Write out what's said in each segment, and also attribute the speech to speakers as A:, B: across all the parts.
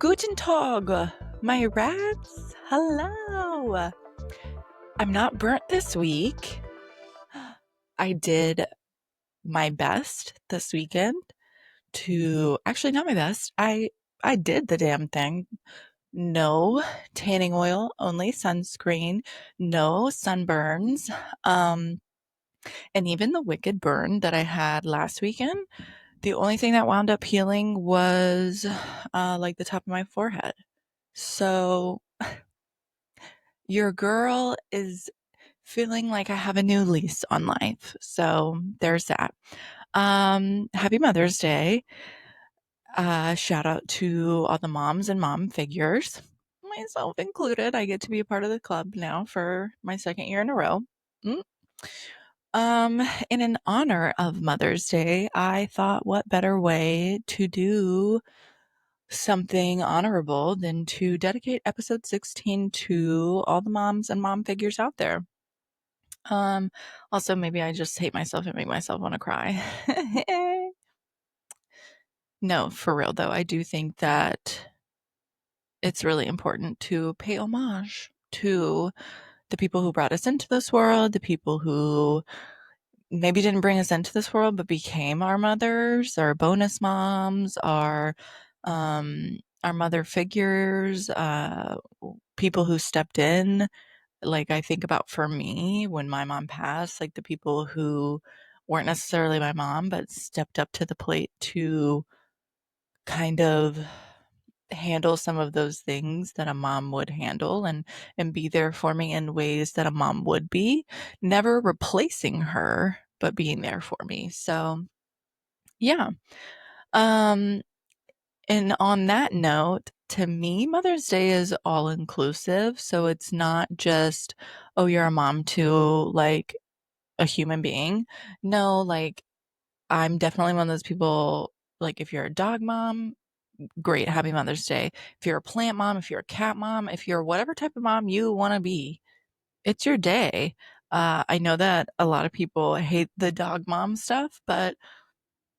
A: Guten Tag, my rats. Hello. I'm not burnt this week. I did my best this weekend to actually not my best. I did the damn thing. No tanning oil, only sunscreen, no sunburns. And even the wicked burn that I had last weekend, the only thing that wound up healing was like the top of my forehead. So your girl is feeling like I have a new lease on life. So there's that. Happy Mother's Day. Shout out to all the moms and mom figures, myself included. I get to be a part of the club now for my second year in a row. Mm. In honor of Mother's Day, I thought what better way to do something honorable than to dedicate episode 16 to all the moms and mom figures out there. Also maybe I just hate myself and make myself want to cry. No, for real though, I do think that it's really important to pay homage to the people who brought us into this world, the people who maybe didn't bring us into this world, but became our mothers, our bonus moms, our mother figures, people who stepped in. Like I think about for me when my mom passed, like the people who weren't necessarily my mom, but stepped up to the plate to kind of handle some of those things that a mom would handle and be there for me in ways that a mom would be, never replacing her, but being there for me. So, yeah. Um and on that note, to me, Mother's Day is all inclusive. So it's not just, oh, you're a mom to like a human being. No, like I'm definitely one of those people, like if you're a dog mom, great, happy Mother's Day. If you're a plant mom, if you're a cat mom, if you're whatever type of mom you want to be, it's your day. I know that a lot of people hate the dog mom stuff, but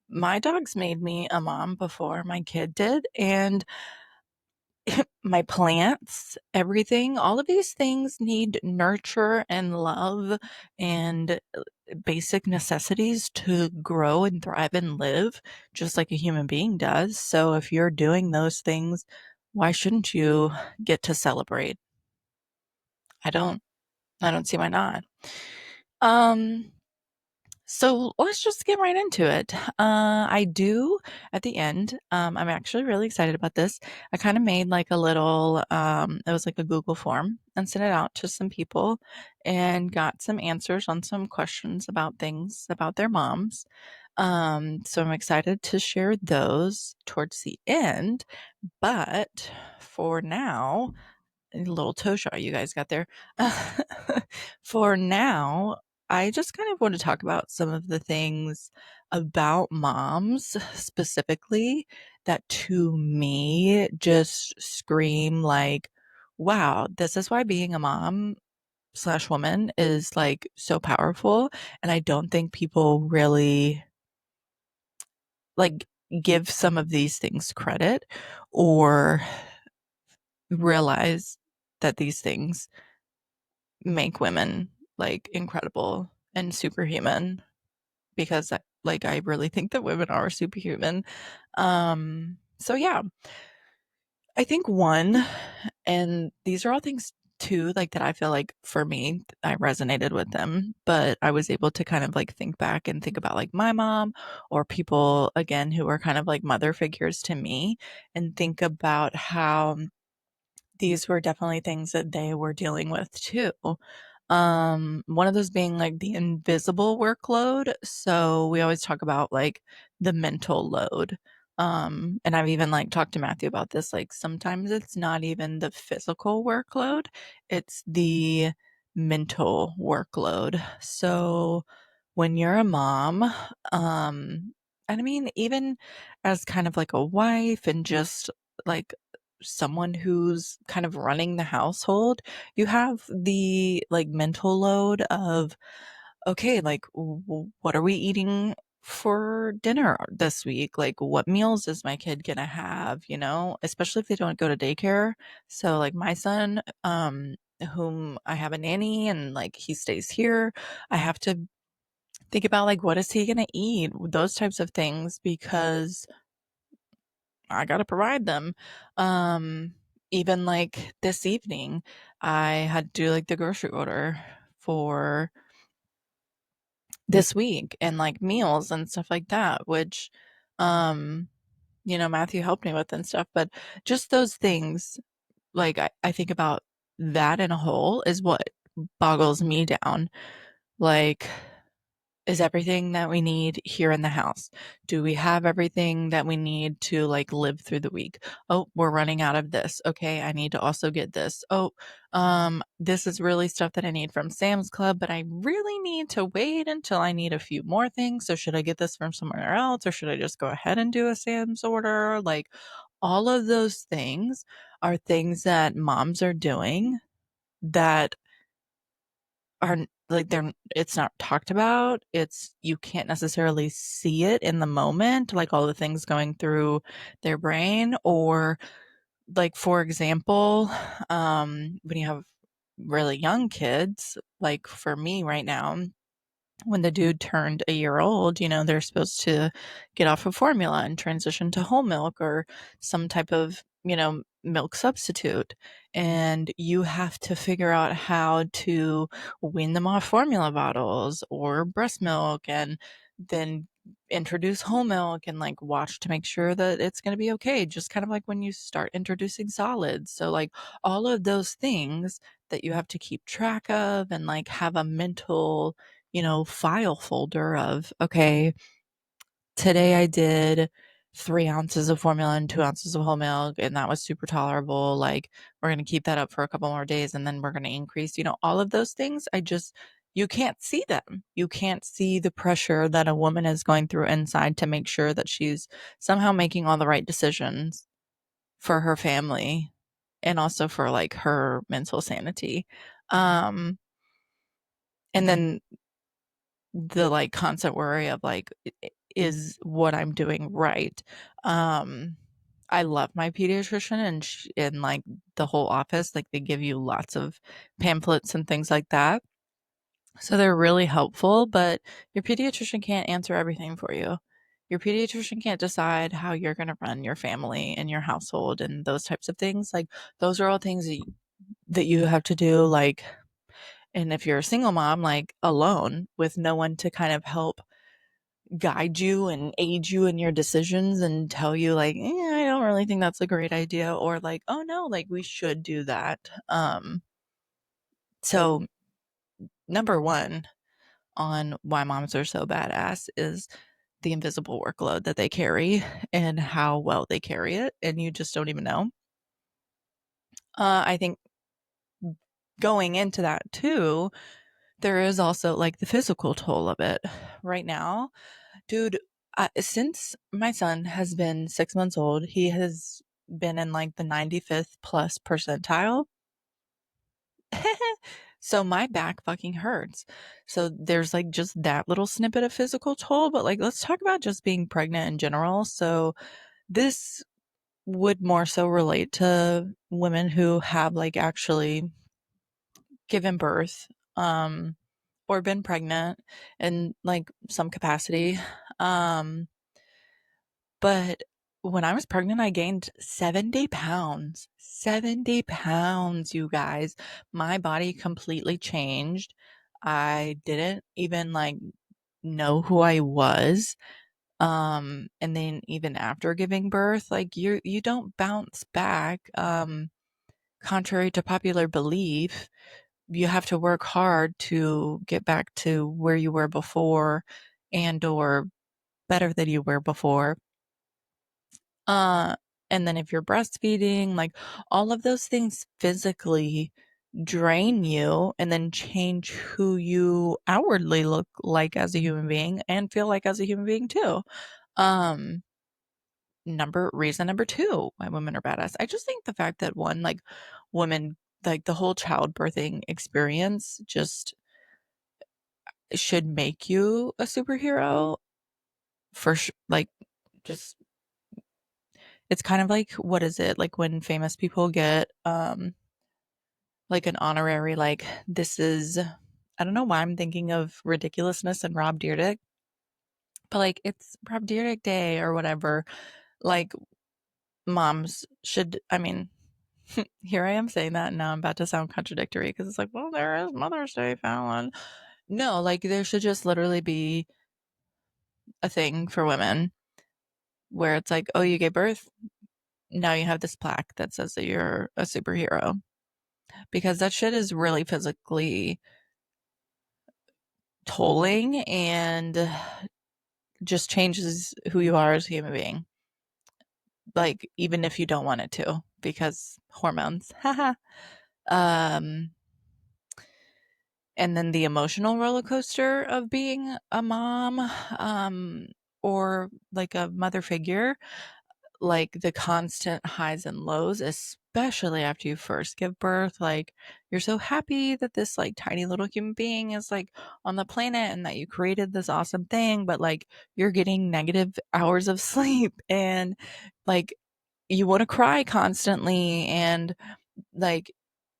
A: my dogs made me a mom before my kid did. And my plants, everything, all of these things need nurture and love and basic necessities to grow and thrive and live just like a human being does. So if you're doing those things, why shouldn't you get to celebrate? I don't I don't see why not. Um So let's just get right into it. I do at the end. I'm actually really excited about this. I kind of made like a little, it was like a Google form and sent it out to some people and got some answers on some questions about things about their moms. So I'm excited to share those towards the end. But for now, a little toe shot you guys got there. For now, I just kind of want to talk about some of the things about moms specifically that to me just scream like, wow, this is why being a mom slash woman is like so powerful. And I don't think people really like give some of these things credit or realize that these things make women like incredible and superhuman because like I really think that women are superhuman. So yeah, I think one, and these are all things too, like that I feel like for me, I resonated with them, but I was able to kind of like think back and think about like my mom or people again who are kind of like mother figures to me and think about how these were definitely things that they were dealing with too. One of those being like the invisible workload. So we always talk about like the mental load. And I've even like talked to Matthew about this. Like sometimes it's not even the physical workload, it's the mental workload. So when you're a mom, and I mean, even as kind of like a wife and just like someone who's kind of running the household, you have the like mental load of, okay, like what are we eating for dinner this week? Like, what meals is my kid gonna have, especially if they don't go to daycare. So, like, my son, whom I have a nanny and like he stays here, I have to think about like what is he gonna eat, those types of things, because I gotta provide them. Um, Even like this evening, I had to do like the grocery order for this week and like meals and stuff like that, which, um, Matthew helped me with and stuff. But just those things, like I think about that in a whole is what boggles me down. Like, is everything that we need here in the house? Do we have everything that we need to like live through the week? Oh, we're running out of this. Okay, I need to also get this. Oh, this is really stuff that I need from Sam's Club, but I really need to wait until I need a few more things. So should I get this from somewhere else or should I just go ahead and do a Sam's order? Like all of those things are things that moms are doing that are like it's not talked about. It's you can't necessarily see it in the moment, like all the things going through their brain. Or like for example, when you have really young kids, like for me right now, when the dude turned a year old, they're supposed to get off of formula and transition to whole milk or some type of, milk substitute. And you have to figure out how to wean them off formula bottles or breast milk and then introduce whole milk and like watch to make sure that it's going to be okay. Just kind of like when you start introducing solids. So, like, all of those things that you have to keep track of and like have a mental file folder of, okay, today I did 3 ounces of formula and 2 ounces of whole milk, and that was super tolerable. Like, we're going to keep that up for a couple more days and then we're going to increase, all of those things. You can't see them. You can't see the pressure that a woman is going through inside to make sure that she's somehow making all the right decisions for her family and also for like her mental sanity. Um, and then the like constant worry of like, is what I'm doing right? Um, I love my pediatrician and like the whole office, like they give you lots of pamphlets and things like that. So they're really helpful, but your pediatrician can't answer everything for you. Your pediatrician can't decide how you're going to run your family and your household and those types of things. Like those are all things that you have to do, like, and if you're a single mom, like alone with no one to kind of help guide you and aid you in your decisions and tell you like, I don't really think that's a great idea, or like, oh no, like we should do that. So number one on why moms are so badass is the invisible workload that they carry and how well they carry it, and you just don't even know. I think going into that too, there is also like the physical toll of it. Right now, dude, since my son has been 6 months old, he has been in like the 95th plus percentile. So my back fucking hurts. So there's like just that little snippet of physical toll, but like let's talk about just being pregnant in general. So this would more so relate to women who have like actually given birth, or been pregnant in like some capacity. Um, but when I was pregnant, I gained 70 pounds. 70 pounds, you guys. My body completely changed. I didn't even like know who I was. And then even after giving birth, like you don't bounce back. Contrary to popular belief, you have to work hard to get back to where you were before and or better than you were before. Uh, and then if you're breastfeeding, like all of those things physically drain you and then change who you outwardly look like as a human being and feel like as a human being too. Um, reason number two why women are badass. I just think the fact that one, like women, like the whole childbirthing experience just should make you a superhero. like, just it's kind of like, what is it? Like when famous people get, like an honorary, like, this is, I don't know why I'm thinking of Ridiculousness and Rob Dyrdek, but like, it's Rob Dyrdek Day or whatever. Like, moms should, I mean, here I am saying that, and now I'm about to sound contradictory because it's like, well, there is Mother's Day, Fallon. No, like, there should just literally be a thing for women where it's like, oh, you gave birth, now you have this plaque that says that you're a superhero. Because that shit is really physically tolling and just changes who you are as a human being. Like, even if you don't want it to, because hormones. Haha. um, and then the emotional roller coaster of being a mom, or like a mother figure, like the constant highs and lows, especially after you first give birth. Like, you're so happy that this like tiny little human being is like on the planet and that you created this awesome thing, but like you're getting negative hours of sleep and like you want to cry constantly, and like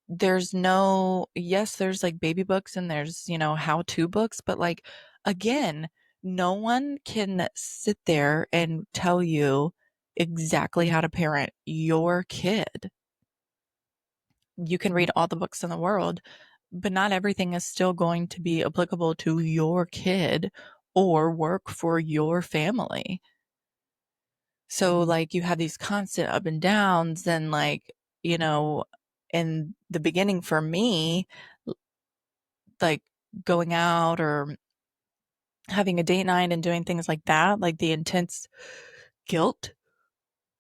A: there's no, yes, there's like baby books and there's, how-to books, but like, again, no one can sit there and tell you exactly how to parent your kid. You can read all the books in the world, but not everything is still going to be applicable to your kid or work for your family. So like you have these constant up and downs, and like, you know, in the beginning for me, like going out or having a date night and doing things like that, like the intense guilt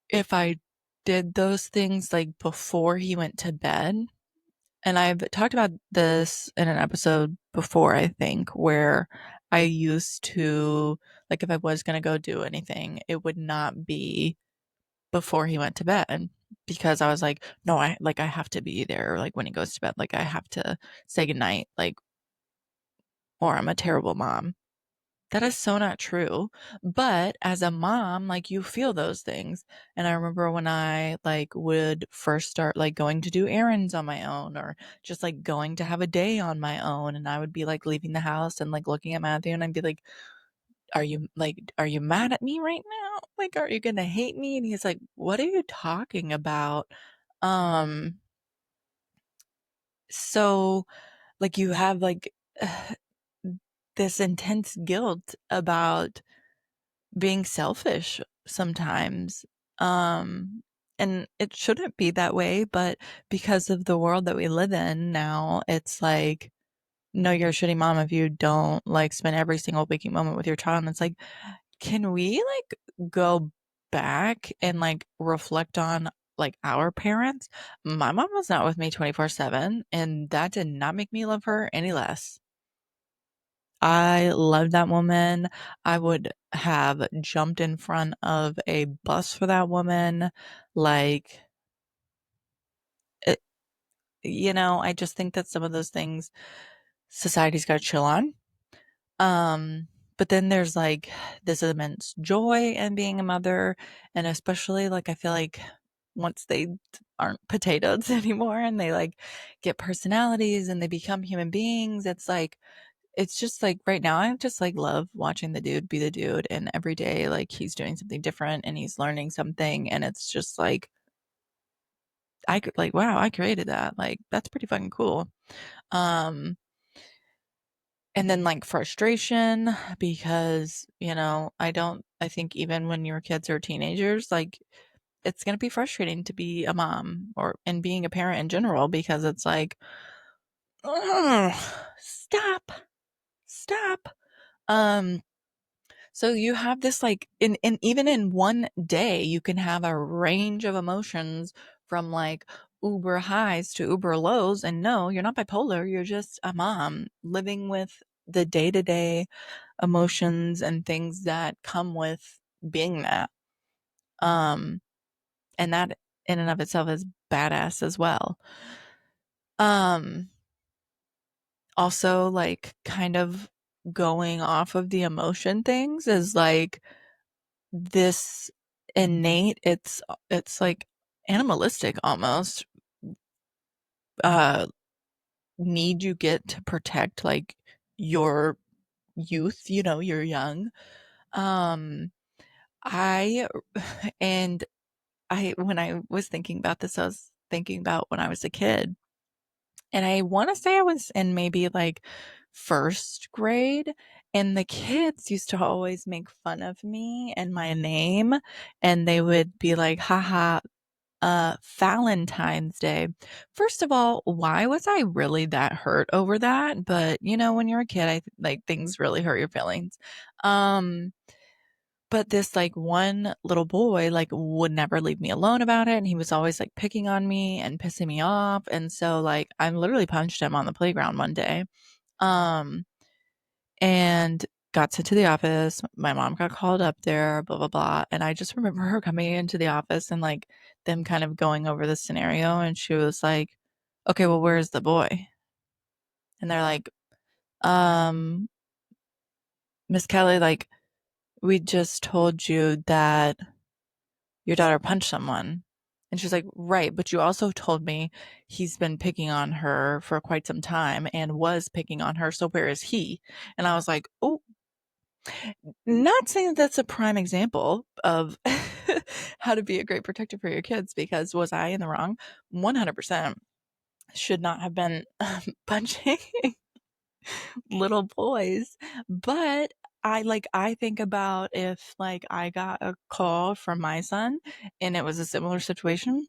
A: if I did those things like before he went to bed. And I've talked about this in an episode before, I think, where I used to, like, if I was going to go do anything, it would not be before he went to bed, because I was like, no, I have to be there. Like when he goes to bed, like I have to say goodnight, like, or I'm a terrible mom. That is so not true. But as a mom, like you feel those things. And I remember when I like would first start like going to do errands on my own, or just like going to have a day on my own, and I would be like leaving the house and like looking at Matthew and I'd be like, are you mad at me right now? Like, are you going to hate me? And he's like, what are you talking about? Um, so like you have like this intense guilt about being selfish sometimes. Um, and it shouldn't be that way, but because of the world that we live in now, it's like, no, you're a shitty mom if you don't like spend every single waking moment with your child. And it's like, can we like go back and like reflect on like our parents? My mom was not with me 24/7, and that did not make me love her any less. I love that woman. I would have jumped in front of a bus for that woman. Like, it, I just think that some of those things society's got to chill on. But then there's like this immense joy in being a mother. And especially like, I feel like once they aren't potatoes anymore and they like get personalities and they become human beings, it's just like right now, I just like love watching the dude be the dude, and every day like he's doing something different and he's learning something, and it's just like I could like, wow, I created that. Like that's pretty fucking cool. Um and then like frustration because, I think even when your kids are teenagers, like it's going to be frustrating to be a mom or and being a parent in general, because it's like, "Ugh, stop. Um So you have this like in even in one day, you can have a range of emotions from like uber highs to uber lows. And no, you're not bipolar. You're just a mom living with the day-to-day emotions and things that come with being that. Um, and that in and of itself is badass as well. Um, Also like kind of going off of the emotion things is like this innate, it's like animalistic almost, uh, need you get to protect like your youth, you're young. Um, I, and when I was thinking about this, I was thinking about when I was a kid. And I want to say I was in maybe like first grade, and the kids used to always make fun of me and my name, and they would be like, haha, Valentine's Day. First of all, why was I really that hurt over that? But when you're a kid, like things really hurt your feelings. Um, but this like one little boy like would never leave me alone about it, and he was always like picking on me and pissing me off. And so like I literally punched him on the playground one day. Um and got sent to the office. My mom got called up there, blah blah blah. And I just remember her coming into the office and like them kind of going over the scenario, and she was like, "Okay, well, where's the boy?" And they're like, "Um, Miss Kelly, like we just told you that your daughter punched someone." And she's like, "Right, but you also told me he's been picking on her for quite some time and was picking on her, so where is he?" And I was like, "Oh, not saying that that's a prime example of how to be a great protector for your kids, because was I in the wrong? 100%. Should not have been punching little boys. But I think about if like I got a call from my son and it was a similar situation,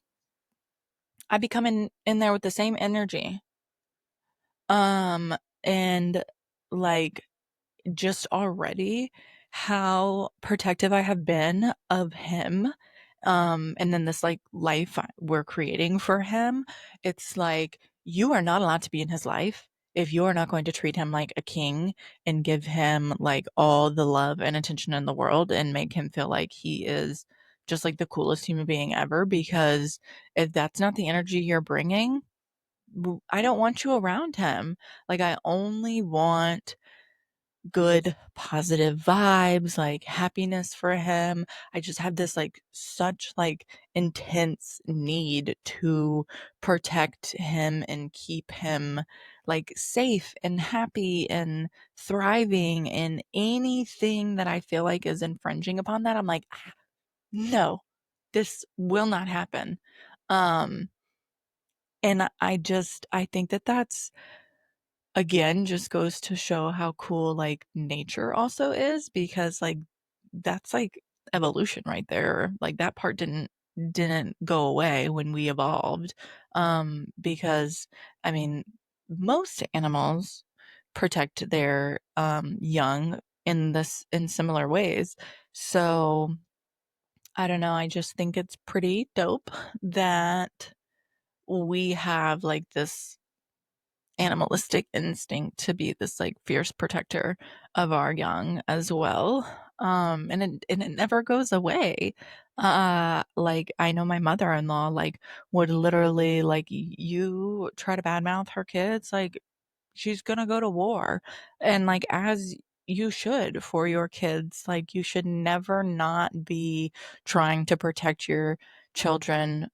A: I'd be coming in there with the same energy. And like just already how protective I have been of him. And then this like life we're creating for him. It's like you are not allowed to be in his life if you are not going to treat him like a king and give him like all the love and attention in the world and make him feel like he is just like the coolest human being ever. Because if that's not the energy you're bringing, I don't want you around him. Like I only want good positive vibes, like happiness for him. I just have this like such like intense need to protect him and keep him like safe and happy and thriving, and anything that I feel like is infringing upon that, I'm like, "Ah, no, this will not happen." Um and I think that that's again just goes to show how cool like nature also is, because like that's like evolution right there. Like that part didn't go away when we evolved. Because I mean most animals protect their young in similar ways. So I don't know, I just think it's pretty dope that we have like this animalistic instinct to be this like fierce protector of our young as well. And it never goes away. Like I know my mother-in-law like would literally like you try to badmouth her kids, like she's gonna go to war. And like as you should for your kids, like you should never not be trying to protect your children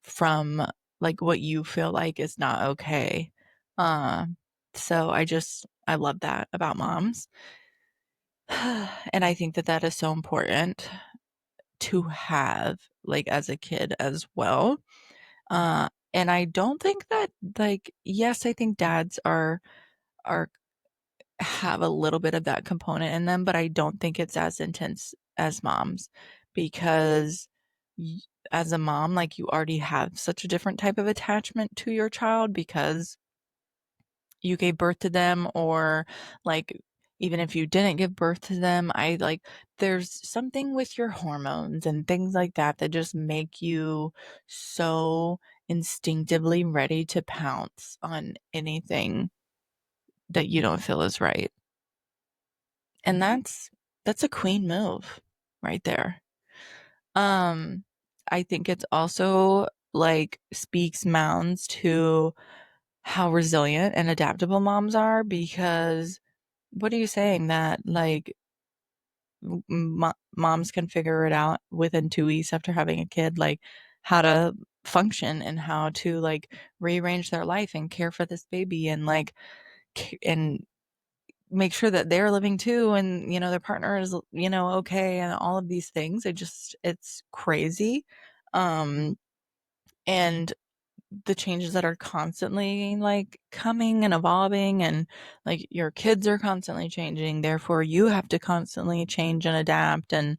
A: from like what you feel like is not okay. Uh, so I love that about moms. And I think that that is so important to have like as a kid as well. And I don't think that like, yes, I think dads are have a little bit of that component in them, but I don't think it's as intense as moms, because y- as a mom, like you already have such a different type of attachment to your child because you gave birth to them, or like even if you didn't give birth to them, I like there's something with your hormones and things like that that just make you so instinctively ready to pounce on anything that you don't feel is right. And that's a queen move right there. Um, I think it's also like speaks mounds to how resilient and adaptable moms are, because what are you saying that like moms can figure it out within 2 weeks after having a kid, like how to function and how to like rearrange their life and care for this baby and like and make sure that they're living too and their partner is okay and all of these things. It's crazy. um and the changes that are constantly like coming and evolving, and like your kids are constantly changing, therefore you have to constantly change and adapt and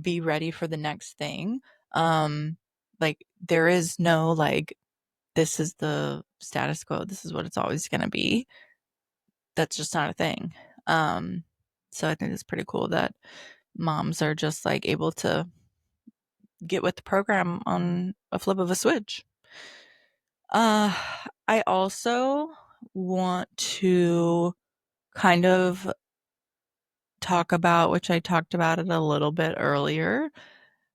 A: be ready for the next thing. Like there is no like, this is the status quo, this is what it's always going to be. That's just not a thing. um so I think it's pretty cool that moms are just like able to get with the program on a flip of a switch. Uh, I also want to kind of talk about, which I talked about it a little bit earlier,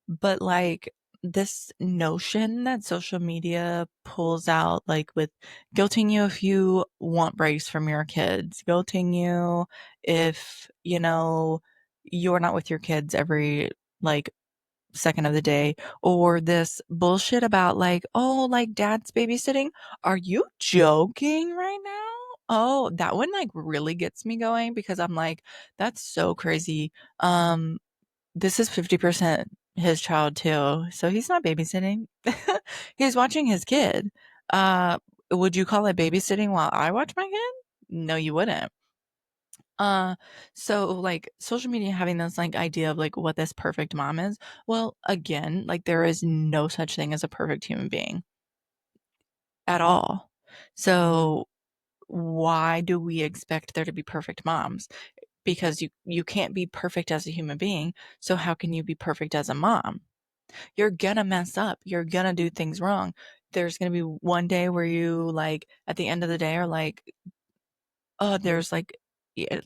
A: but like this notion that social media pulls out, like with guilting you if you want breaks from your kids, guilting you if, you're not with your kids every like second of the day, or this bullshit about like, oh, like dad's babysitting. Are you joking right now? Oh, that one like really gets me going because I'm like, that's so crazy. Um, this is 50% his child too. So he's not babysitting. He's watching his kid. Uh, would you call it babysitting while I watch my kid? No, you wouldn't. Uh, so like social media having this like idea of like what this perfect mom is. Well, again, like there is no such thing as a perfect human being at all. So why do we expect there to be perfect moms? Because you can't be perfect as a human being. So how can you be perfect as a mom? You're gonna mess up. You're gonna do things wrong. There's gonna be one day where you like at the end of the day are like, oh, there's like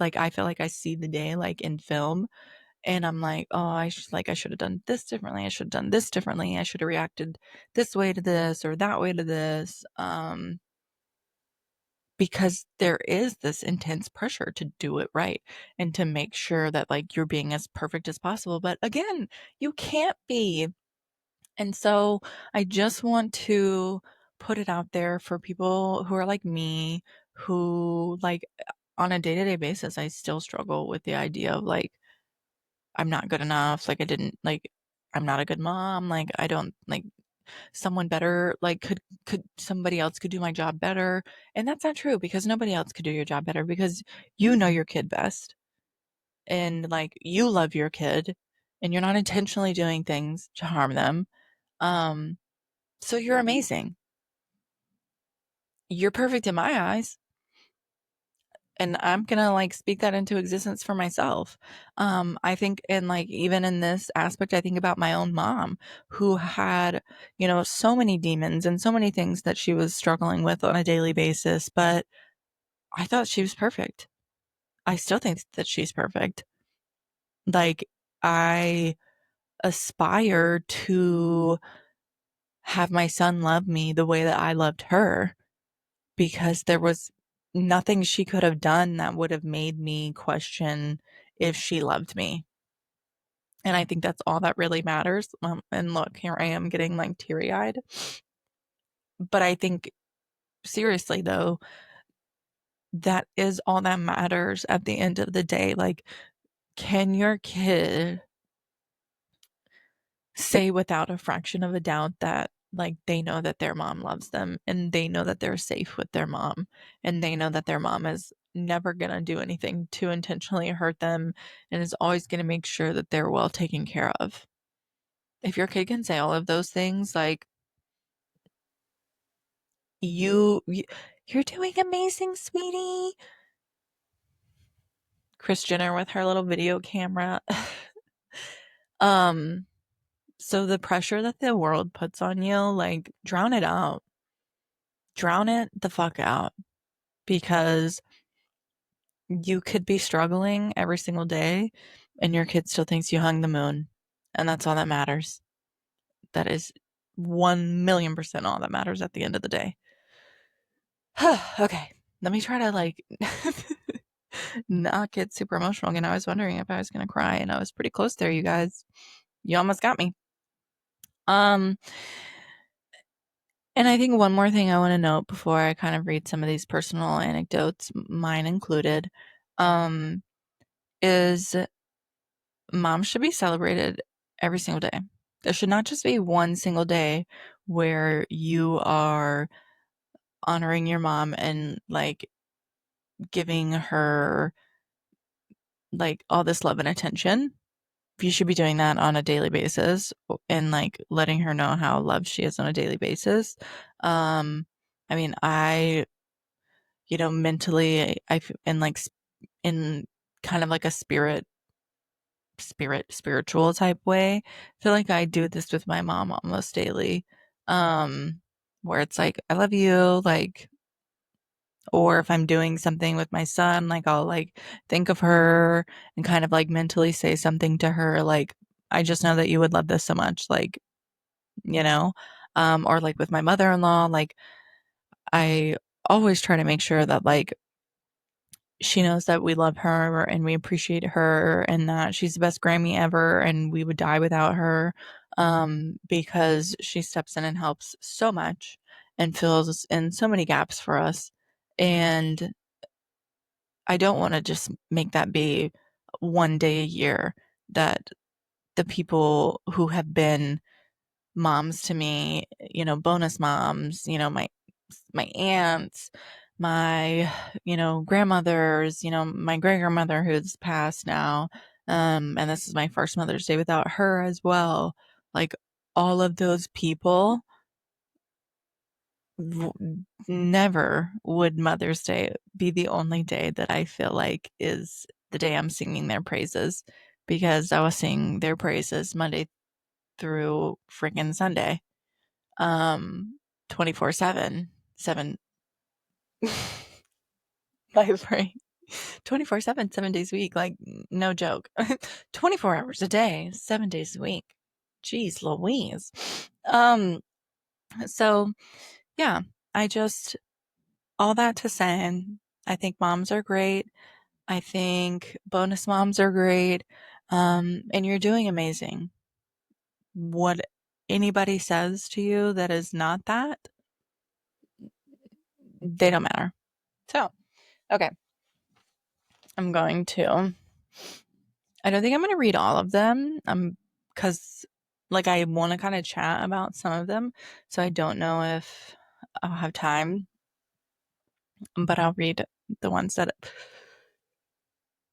A: like I feel like I see the day like in film. And I'm like, oh, I should have done this differently. I should have done this differently. I should have reacted this way to this or that way to this. Because there is this intense pressure to do it right and to make sure that like you're being as perfect as possible. But again, you can't be. And so I just want to put it out there for people who are like me, who like on a day-to-day basis, I still struggle with the idea of like, I'm not good enough. Like I didn't like, I'm not a good mom. Like I don't like, someone better like could somebody else could do my job better. And that's not true because nobody else could do your job better because you know your kid best and like you love your kid and you're not intentionally doing things to harm them. Um so you're amazing. You're perfect in my eyes. And I'm gonna like speak that into existence for myself. I think, and like even in this aspect, I think about my own mom who had, so many demons and so many things that she was struggling with on a daily basis, but I thought she was perfect. I still think that she's perfect. Like I aspire to have my son love me the way that I loved her, because there was nothing she could have done that would have made me question if she loved me. And I think that's all that really matters. And look, here I am getting like teary eyed. But I think, seriously, though, that is all that matters at the end of the day. Like, can your kid say without a fraction of a doubt that like they know that their mom loves them and they know that they're safe with their mom and they know that their mom is never going to do anything to intentionally hurt them and is always going to make sure that they're well taken care of? If your kid can say all of those things, like you're doing amazing, sweetie. Kris Jenner with her little video camera. um so the pressure that the world puts on you, like drown it out. Drown it the fuck out, because you could be struggling every single day and your kid still thinks you hung the moon. And that's all that matters. That is 1,000,000% all that matters at the end of the day. Okay. Let me try to like not get super emotional again. I was wondering if I was going to cry, and I was pretty close there, you guys. You almost got me. Um, and I think one more thing I want to note before I kind of read some of these personal anecdotes, mine included, is mom should be celebrated every single day. There should not just be one single day where you are honoring your mom and like giving her like all this love and attention. You should be doing that on a daily basis and like letting her know how loved she is on a daily basis. I mean, mentally, in like in kind of like a spiritual type way, I feel like I do this with my mom almost daily. Where it's like, I love you, like, or if I'm doing something with my son, like I'll like think of her and kind of like mentally say something to her, like, I just know that you would love this so much, like, you know, or like with my mother-in-law, like I always try to make sure that like she knows that we love her and we appreciate her and that she's the best Grammy ever and we would die without her, because she steps in and helps so much and fills in so many gaps for us. And I don't want to just make that be one day a year that the people who have been moms to me, bonus moms, my aunts, my, grandmothers, my great grandmother who's passed now. And this is my first Mother's Day without her as well. Like all of those people, never would Mother's Day be the only day that I feel like is the day I'm singing their praises, because I was singing their praises Monday through freaking Sunday. 24/7, 7 my brain 24/7, 7 days a week, like no joke. 24 hours a day, 7 days a week. Jeez Louise. Um, so yeah, I just all that to say, I think moms are great. I think bonus moms are great. And you're doing amazing. What anybody says to you that is not that, they don't matter. So, okay. I don't think I'm going to read all of them. Because like I want to kind of chat about some of them. So I don't know if I'll have time, but I'll read the ones that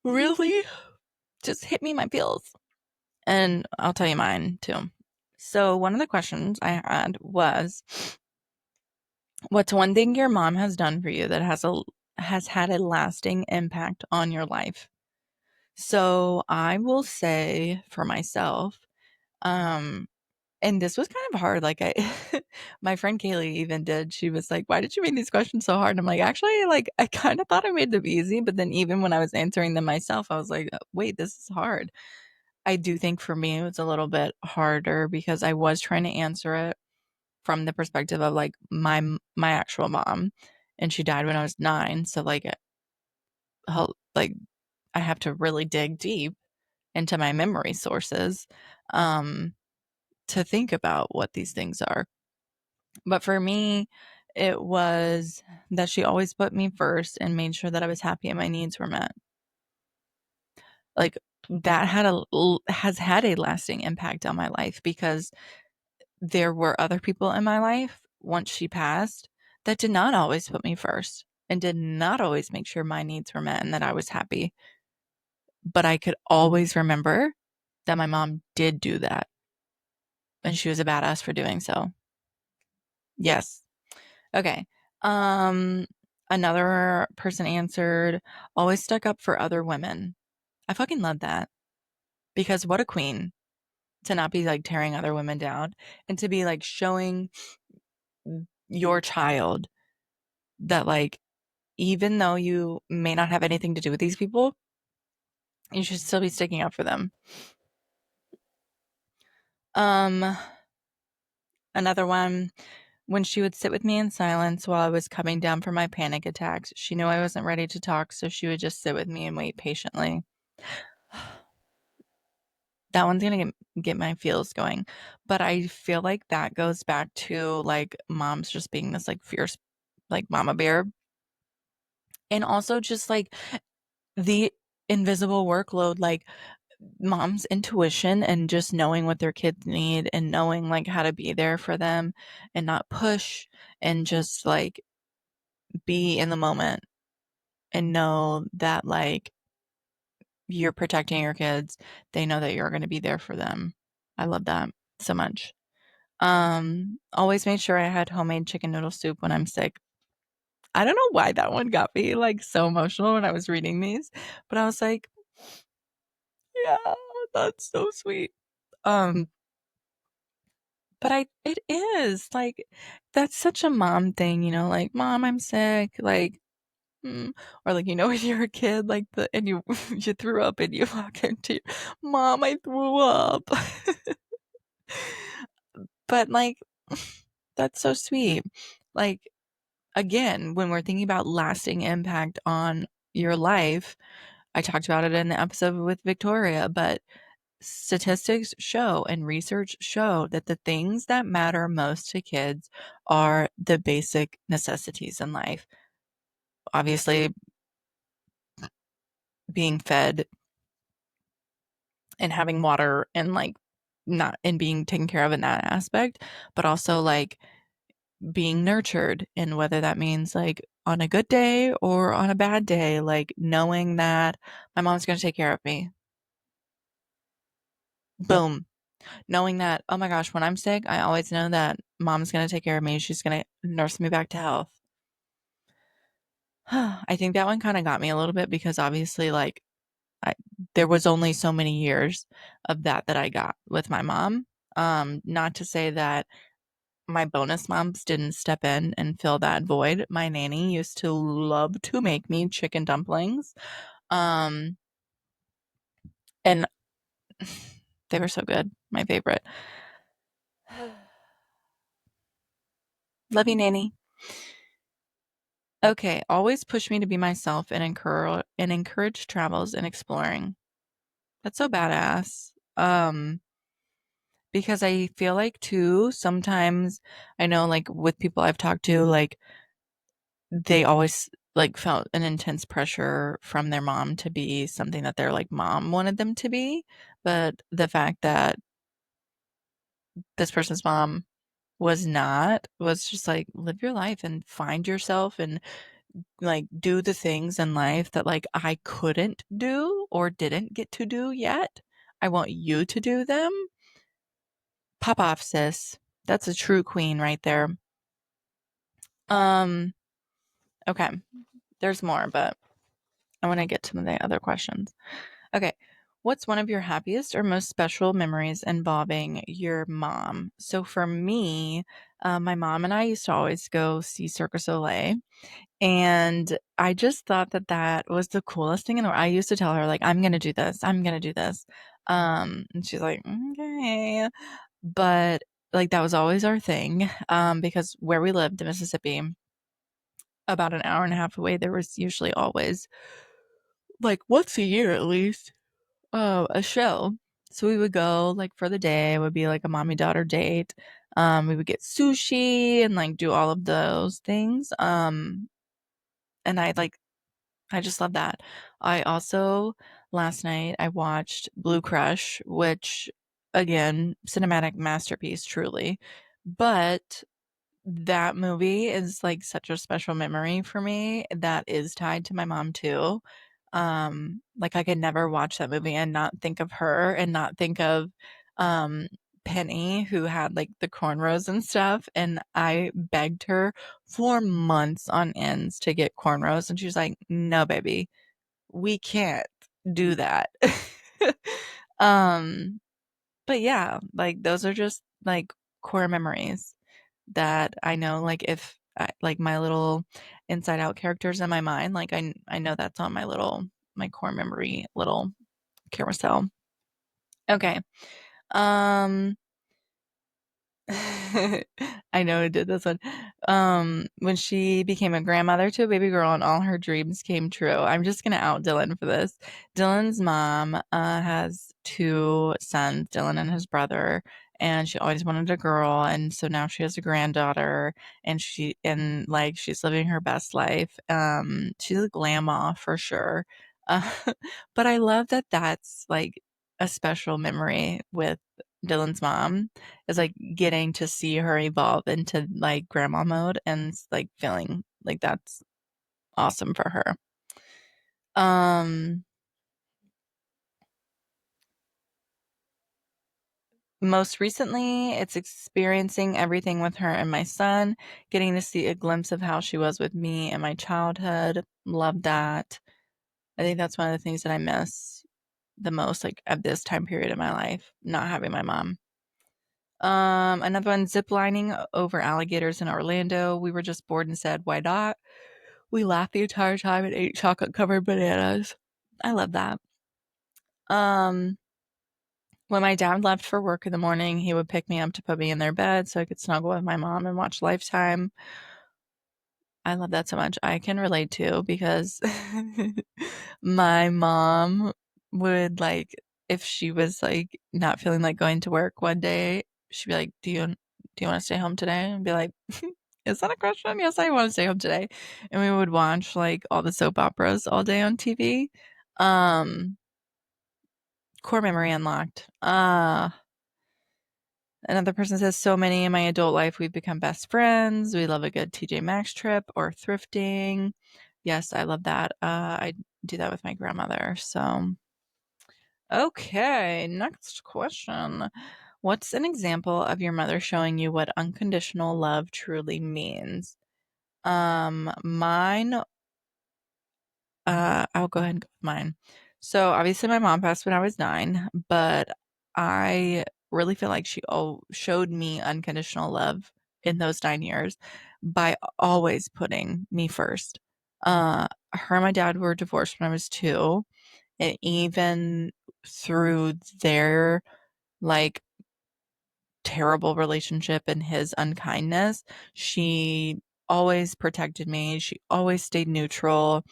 A: really just hit me in my feels. And I'll tell you mine too. So one of the questions I had was, what's one thing your mom has done for you that has had a lasting impact on your life? So I will say for myself, um, and this was kind of hard. Like my friend Kaylee even did. She was like, "Why did you make these questions so hard?" And I'm like, actually, like I kind of thought I made them easy, but then even when I was answering them myself, I was like, wait, this is hard. I do think for me it was a little bit harder because I was trying to answer it from the perspective of like my actual mom, and she died when I was 9. So like I have to really dig deep into my memory sources, um, to think about what these things are. But for me, it was that she always put me first and made sure that I was happy and my needs were met. Like that has had a lasting impact on my life because there were other people in my life once she passed that did not always put me first and did not always make sure my needs were met and that I was happy. But I could always remember that my mom did do that and she was a badass for doing so. Yes. Okay. Um, Another person answered, always stuck up for other women. I fucking love that because what a queen to not be like tearing other women down and to be like showing your child that like even though you may not have anything to do with these people, you should still be sticking up for them. Um, Another one, When she would sit with me in silence while I was coming down from my panic attacks, she knew I wasn't ready to talk, so she would just sit with me and wait patiently. That one's gonna get my feels going. But I feel like that goes back to like moms just being this like fierce like mama bear. And also just like the invisible workload, like mom's intuition and just knowing what their kids need and knowing like how to be there for them and not push and just like be in the moment and know that like you're protecting your kids. They know that you're going to be there for them. I love that so much. Always made sure I had homemade chicken noodle soup when I'm sick. I don't know why that one got me like so emotional when I was reading these, but I was like, yeah, that's so sweet. Um, but it is like that's such a mom thing, you know, like mom, I'm sick, like or like when you're a kid, like the and you you threw up and you walk into your mom, I threw up. But like that's so sweet. Like again, when we're thinking about lasting impact on your life, I talked about it in the episode with Victoria, but statistics show and research show that the things that matter most to kids are the basic necessities in life. Obviously, being fed and having water and like not and being taken care of in that aspect, but also like being nurtured, and whether that means like on a good day or on a bad day, like knowing that my mom's going to take care of me. Boom. Knowing that, oh my gosh, when I'm sick, I always know that mom's going to take care of me. She's going to nurse me back to health. I think that one kind of got me a little bit because obviously, like, I, there was only so many years of that I got with my mom. Not to say that my bonus moms didn't step in and fill that void. My nanny used to love to make me chicken dumplings. Um, and they were so good. My favorite. Love you, nanny. Okay, always push me to be myself and encourage travels and exploring. That's so badass. Because I feel like too, sometimes I know like with people I've talked to, like they always like felt an intense pressure from their mom to be something that their like mom wanted them to be. But the fact that this person's mom was not was just like live your life and find yourself and like do the things in life that like I couldn't do or didn't get to do yet. I want you to do them. Pop off, sis. That's a true queen right there. Um, okay. There's more, but I want to get to the other questions. Okay. What's one of your happiest or most special memories involving your mom? So for me, my mom and I used to always go see Cirque du Soleil. And I just thought that that was the coolest thing in the world. I used to tell her, like, I'm going to do this. I'm going to do this. And she's like, okay. But like, that was always our thing. Because where we lived in Mississippi, about an hour and a half away, there was usually always, like, once a year at least, a show. So we would go, like, for the day. It would be like a mommy daughter date. We would get sushi and like do all of those things. And I just love that. I also last night I watched Blue Crush, which again, cinematic masterpiece truly. But that movie is like such a special memory for me that is tied to my mom too. Like I could never watch that movie and not think of her and not think of um Penny who had like the cornrows and stuff, and I begged her for months on ends to get cornrows and she was like, "No, baby, we can't do that." um but yeah, like those are just like core memories that I know, like if like my little inside out characters in my mind, like I know that's on my core memory little carousel. Okay. Um I know who did this one. When she became a grandmother to a baby girl and all her dreams came true. I'm just gonna out Dylan for this. Dylan's mom has two sons, Dylan and his brother, and she always wanted a girl, and so now she has a granddaughter, and she's living her best life. She's a grandma for sure. Uh, but I love that that's like a special memory with Dylan's mom is like getting to see her evolve into like grandma mode and like feeling like that's awesome for her. Um, Most recently, it's experiencing everything with her and my son, getting to see a glimpse of how she was with me in my childhood. Love that. I think that's one of the things that I miss the most, like at this time period of my life, not having my mom. Another one, zip lining over alligators in Orlando. We were just bored and said, why not? We laughed the entire time and ate chocolate covered bananas. I love that. Um, when my dad left for work in the morning, he would pick me up to put me in their bed so I could snuggle with my mom and watch Lifetime. I love that so much. I can relate to because my mom would like if she was like not feeling like going to work one day, she'd be like, "Do you want to stay home today?" And be like, "Is that a question?" "Yes, I want to stay home today." And we would watch like all the soap operas all day on TV. Um, Core memory unlocked. Another person says, so many in my adult life, we've become best friends. We love a good TJ Maxx trip or thrifting. Yes, I love that. I do that with my grandmother. So, okay, next question. What's an example of your mother showing you what unconditional love truly means? Mine I'll go ahead and go with mine. So obviously my mom passed when I was 9, but I really feel like she showed me unconditional love in those 9 years by always putting me first. Her and my dad were divorced when I was 2, and even through their like terrible relationship and his unkindness, she always protected me. She always stayed neutral.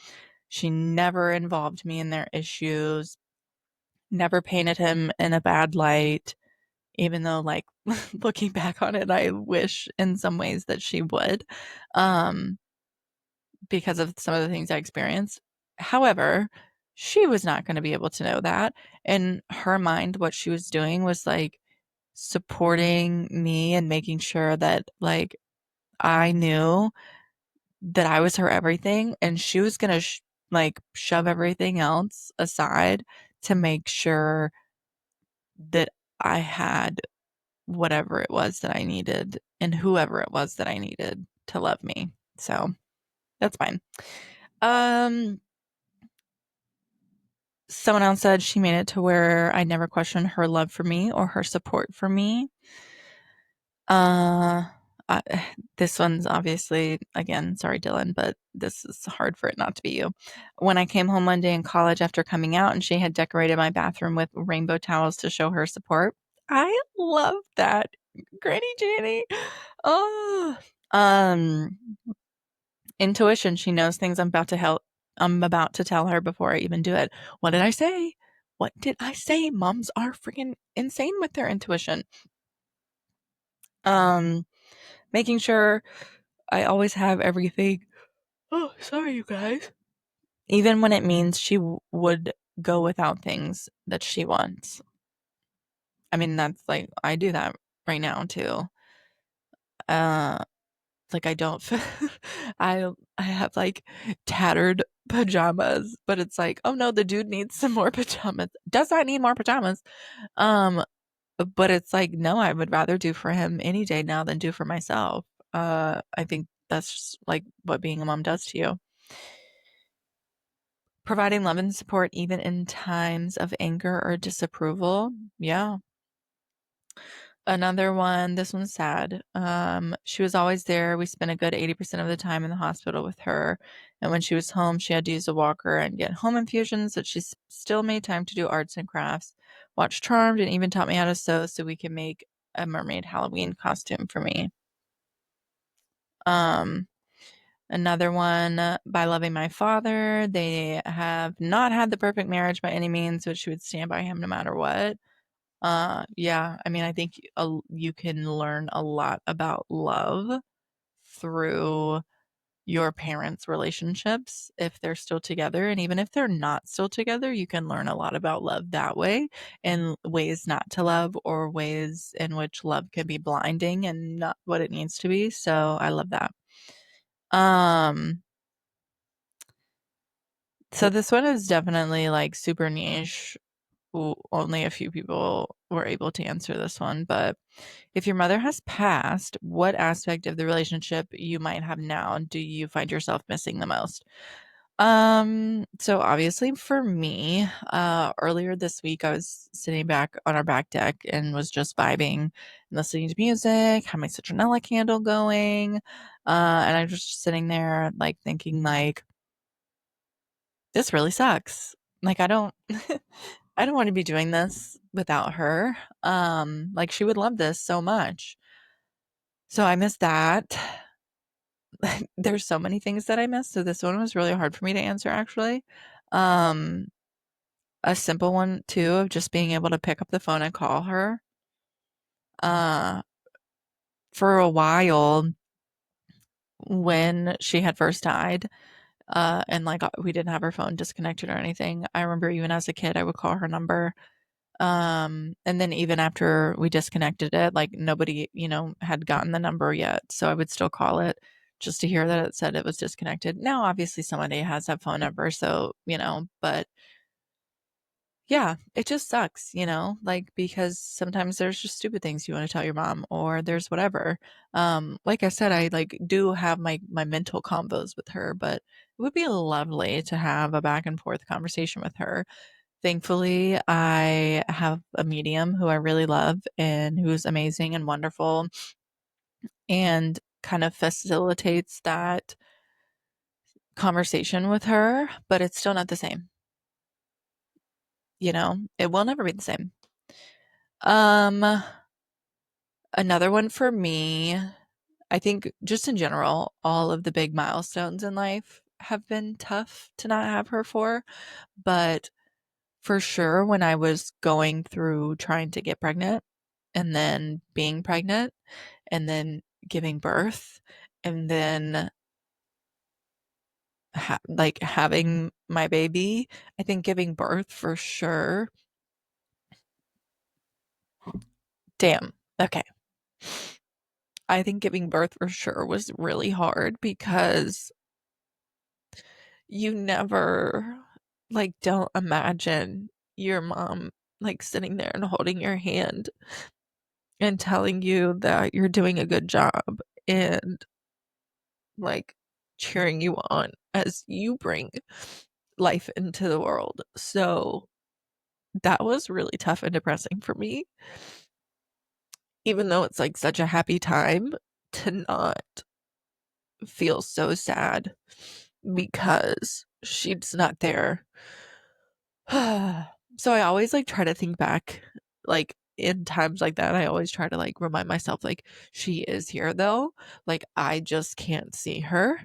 A: She never involved me in their issues, never painted him in a bad light, even though, like, looking back on it, I wish in some ways that she would, um, because of some of the things I experienced. However, she was not going to be able to know that. In her mind, what she was doing was like supporting me and making sure that, like, I knew that I was her everything, and she was gonna like shove everything else aside to make sure that I had whatever it was that I needed and whoever it was that I needed to love me. So that's fine. Um, Someone else said she made it to where I never questioned her love for me or her support for me. Uh, I, this one's obviously, again, sorry, Dylan, but this is hard for it not to be you. When I came home one day in college after coming out and she had decorated my bathroom with rainbow towels to show her support. I love that. Granny Janie. Oh, um, intuition. She knows things I'm about to tell her before I even do it. What did I say? What did I say? Moms are freaking insane with their intuition. Um, Making sure I always have everything. Oh, sorry, you guys. Even when it means she would go without things that she wants. I mean, that's like, I do that right now too. Uh, like I don't, I have like tattered pajamas, but it's like, oh no, the dude needs some more pajamas. Does not need more pajamas. Um, but it's like, no, I would rather do for him any day now than do for myself. I think that's just like what being a mom does to you. Providing love and support even in times of anger or disapproval. Yeah. Another one, this one's sad. She was always there. We spent a good 80% of the time in the hospital with her. And when she was home, she had to use a walker and get home infusions, but she still made time to do arts and crafts, watch Charmed, and even taught me how to sew so we can make a mermaid Halloween costume for me. Um, Another one, by loving my father. They have not had the perfect marriage by any means, but she would stand by him no matter what. Yeah, I mean, I think you can learn a lot about love through your parents' relationships if they're still together. And even if they're not still together, you can learn a lot about love that way, and ways not to love, or ways in which love can be blinding and not what it needs to be. So I love that. Um, so this one is definitely like super niche. Only a few people were able to answer this one, but if your mother has passed, what aspect of the relationship you might have now do you find yourself missing the most? So obviously for me, earlier this week I was sitting back on our back deck and was just vibing and listening to music, had my citronella candle going, and I was just sitting there like thinking like, this really sucks. Like I don't I don't want to be doing this without her. Like she would love this so much. So I miss that. There's so many things that I miss. So this one was really hard for me to answer actually. Um, a simple one too of just being able to pick up the phone and call her. Uh, for a while when she had first died, and like we didn't have her phone disconnected or anything. I remember even as a kid I would call her number. And then even after we disconnected it, like nobody, had gotten the number yet. So I would still call it just to hear that it said it was disconnected. Now, obviously somebody has that phone number. So, but yeah, it just sucks, like because sometimes there's just stupid things you want to tell your mom or there's whatever. Like I said, I like do have my mental combos with her, but it would be lovely to have a back and forth conversation with her. Thankfully, I have a medium who I really love and who's amazing and wonderful and kind of facilitates that conversation with her, but it's still not the same. It will never be the same. Um, Another one for me, I think just in general, all of the big milestones in life have been tough to not have her for, but for sure when I was going through trying to get pregnant and then being pregnant and then giving birth and then like having my baby, I think giving birth for sure. Damn. Okay. I think giving birth for sure was really hard because you never like don't imagine your mom like sitting there and holding your hand and telling you that you're doing a good job and like cheering you on as you bring life into the world. So that was really tough and depressing for me, even though it's like such a happy time to not feel so sad because she's not there. So I always like try to think back, like in times like that, I always try to like remind myself, like, she is here though. Like, I just can't see her.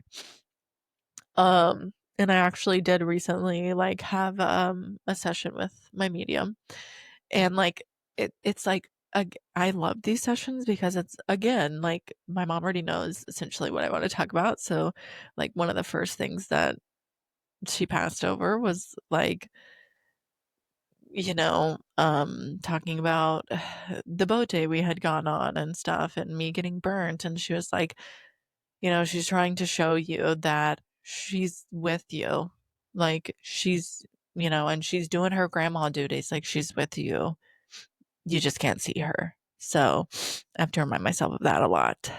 A: And I actually did recently like have a session with my medium, and like it's like I love these sessions because it's again like my mom already knows essentially what I want to talk about. So like one of the first things that she passed over was like, talking about the boat day we had gone on and stuff and me getting burnt, and she was like, she's trying to show you that she's with you. Like she's, and she's doing her grandma duties. Like she's with you. You just can't see her. So I have to remind myself of that a lot.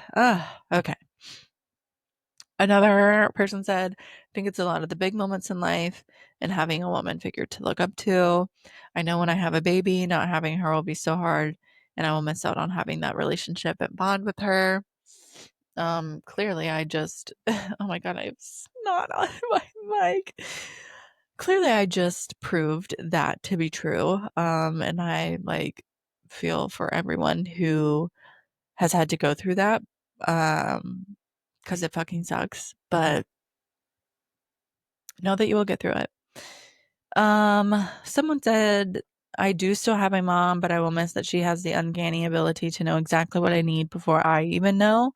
A: Okay. Another person said, I think it's a lot of the big moments in life and having a woman figure to look up to. I know when I have a baby, not having her will be so hard and I will miss out on having that relationship and bond with her. Clearly I just, oh my God, I have snot on my mic. Clearly I just proved that to be true. And I like feel for everyone who has had to go through that, because it fucking sucks, but know that you will get through it. Someone said, I do still have my mom, but I will miss that she has the uncanny ability to know exactly what I need before I even know.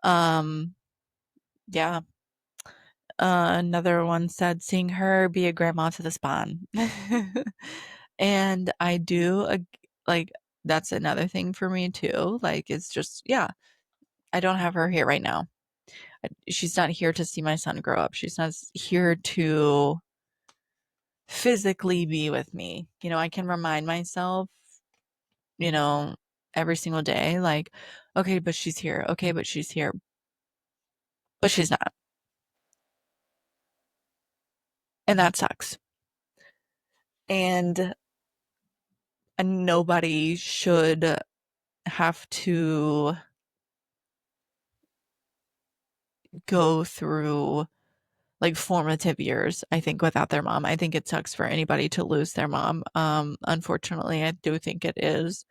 A: Yeah. Another one said, seeing her be a grandma to the spawn. And I do, like, that's another thing for me too. Like, it's just, yeah, I don't have her here right now. She's not here to see my son grow up. She's not here to physically be with me. I can remind myself, you know, every single day, like, okay, but she's here. Okay, but she's here. But she's not. And that sucks. And nobody should have to go through like formative years, I think, without their mom. I think it sucks for anybody to lose their mom. Unfortunately, I do think it is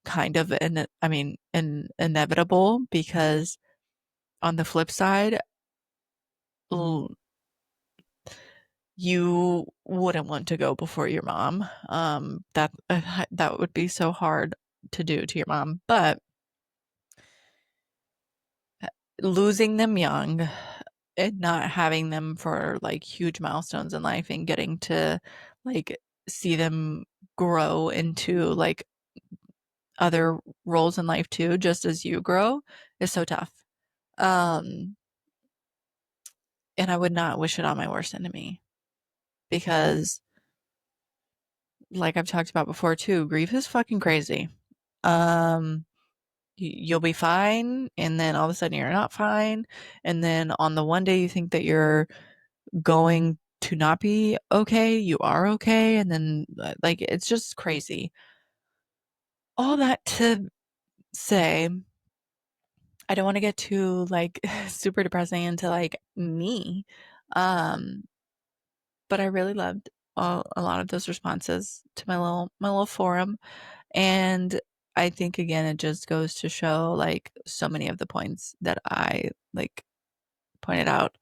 A: kind of inevitable, because on the flip side, you wouldn't want to go before your mom. That would be so hard to do to your mom. But losing them young and not having them for like huge milestones in life and getting to like see them grow into like other roles in life too, just as you grow, is so tough. Um, and I would not wish it on my worst enemy, because like I've talked about before too, grief is fucking crazy. Um, you'll be fine, and then all of a sudden you're not fine, and then on the one day you think that you're going to not be okay, you are okay, and then like it's just crazy. All that to say, I don't want to get too like super depressing into like me. Um, but I really loved a lot of those responses to my little forum. And I think again it just goes to show like so many of the points that I like pointed out.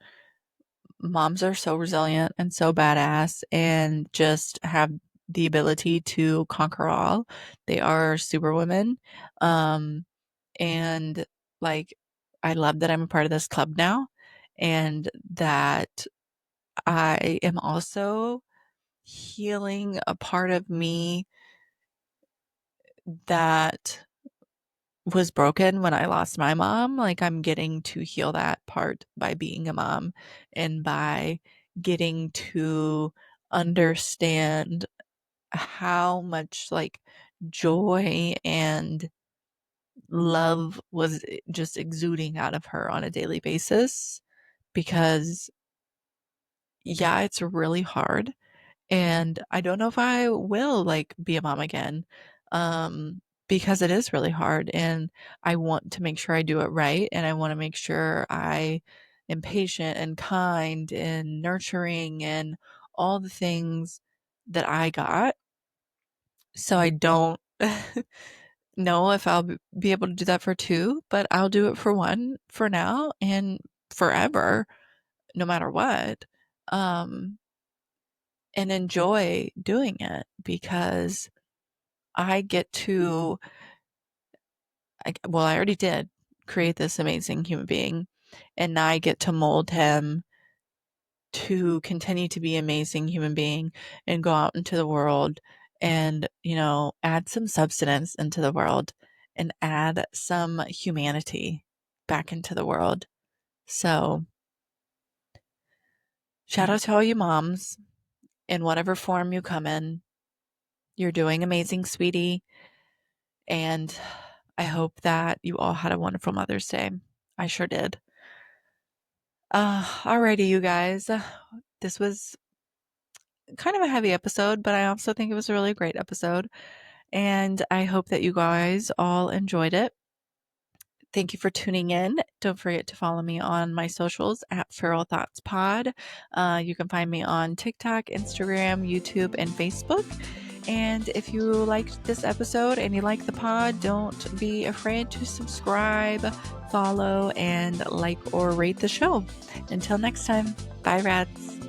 A: Moms are so resilient and so badass and just have the ability to conquer all. They are superwomen. And like I love that I'm a part of this club now, and that I am also healing a part of me that was broken when I lost my mom. Like I'm getting to heal that part by being a mom, and by getting to understand how much like joy and love was just exuding out of her on a daily basis. Because yeah, it's really hard, and I don't know if I will like be a mom again. Because it is really hard, and I want to make sure I do it right, and I want to make sure I am patient and kind and nurturing and all the things that I got. So I don't know if I'll be able to do that for two, but I'll do it for one for now and forever, no matter what. Um, and enjoy doing it, because I get to, well, I already did create this amazing human being, and now I get to mold him to continue to be an amazing human being and go out into the world and, add some substance into the world and add some humanity back into the world. So, shout out to all you moms in whatever form you come in. You're doing amazing, sweetie. And I hope that you all had a wonderful Mother's Day. I sure did. Alrighty, you guys. This was kind of a heavy episode, but I also think it was a really great episode. And I hope that you guys all enjoyed it. Thank you for tuning in. Don't forget to follow me on my socials at Feral Thoughts Pod. You can find me on TikTok, Instagram, YouTube, and Facebook. And if you liked this episode and you like the pod, don't be afraid to subscribe, follow, and like or rate the show. Until next time, bye, rats.